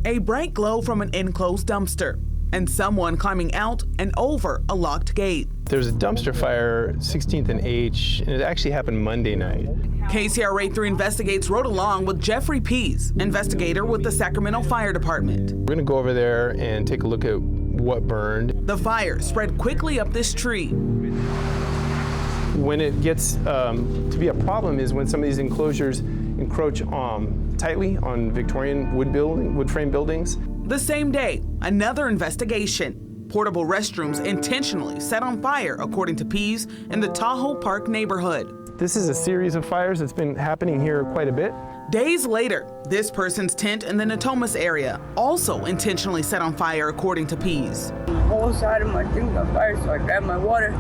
A bright glow from an enclosed dumpster, and someone climbing out and over a locked gate. There's a dumpster fire, 16th and H, and it actually happened Monday night. KCRA 3 Investigates rode along with Jeffrey Pease, investigator with the Sacramento Fire Department. We're gonna go over there and take a look at what burned. The fire spread quickly up this tree. When it gets to be a problem is when some of these enclosures encroach tightly on Victorian wood frame buildings. The same day, another investigation. Portable restrooms intentionally set on fire, according to Pease, in the Tahoe Park neighborhood. This is a series of fires that's been happening here quite a bit. Days later, this person's tent in the Natomas area, also intentionally set on fire, according to Pease. The whole side of my thing got fire, so I grabbed my water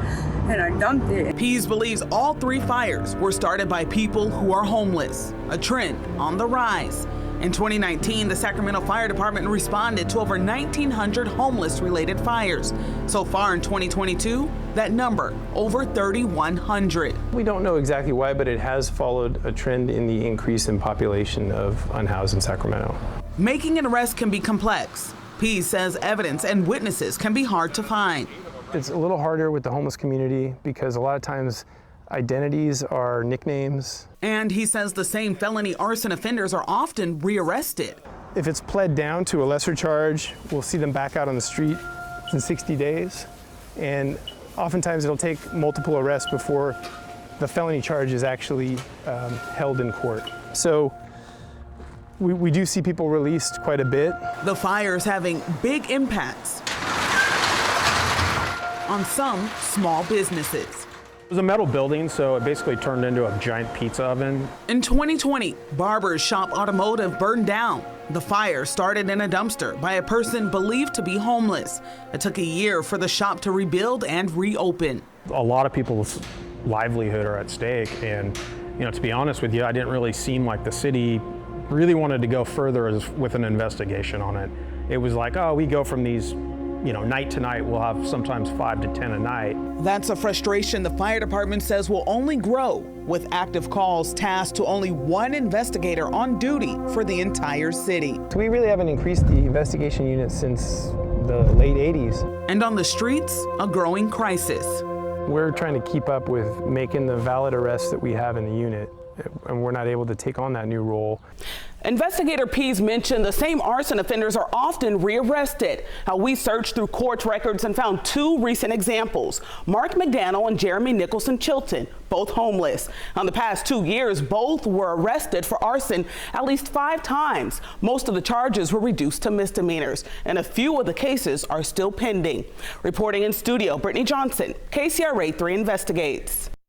and I dumped it. Pease believes all 3 fires were started by people who are homeless, a trend on the rise. In 2019, the Sacramento Fire Department responded to over 1,900 homeless-related fires. So far in 2022, that number, over 3,100. We don't know exactly why, but it has followed a trend in the increase in population of unhoused in Sacramento. Making an arrest can be complex. Pease says evidence and witnesses can be hard to find. It's a little harder with the homeless community because a lot of times identities are nicknames. And he says the same felony arson offenders are often rearrested. If it's pled down to a lesser charge, we'll see them back out on the street in 60 days. And oftentimes it'll take multiple arrests before the felony charge is actually held in court. So we do see people released quite a bit. The fire's having big impacts on some small businesses. It was a metal building, so it basically turned into a giant pizza oven. In 2020, Barber's Shop Automotive burned down. The fire started in a dumpster by a person believed to be homeless. It took a year for the shop to rebuild and reopen. A lot of people's livelihood are at stake, and to be honest with you, I didn't really seem like the city really wanted to go further with an investigation on it. It was like, oh, we go from these night to night, we'll have sometimes 5 to 10 a night. That's a frustration the fire department says will only grow with active calls tasked to only 1 investigator on duty for the entire city. So we really haven't increased the investigation unit since the late 80s. And on the streets, a growing crisis. We're trying to keep up with making the valid arrests that we have in the unit, and we're not able to take on that new role. Investigator Pease mentioned the same arson offenders are often rearrested. How we searched through court records and found 2 recent examples. Mark McDaniel and Jeremy Nicholson Chilton, both homeless. In the past 2 years, both were arrested for arson at least 5 times. Most of the charges were reduced to misdemeanors, and a few of the cases are still pending. Reporting in studio, Brittany Johnson, KCRA 3 Investigates.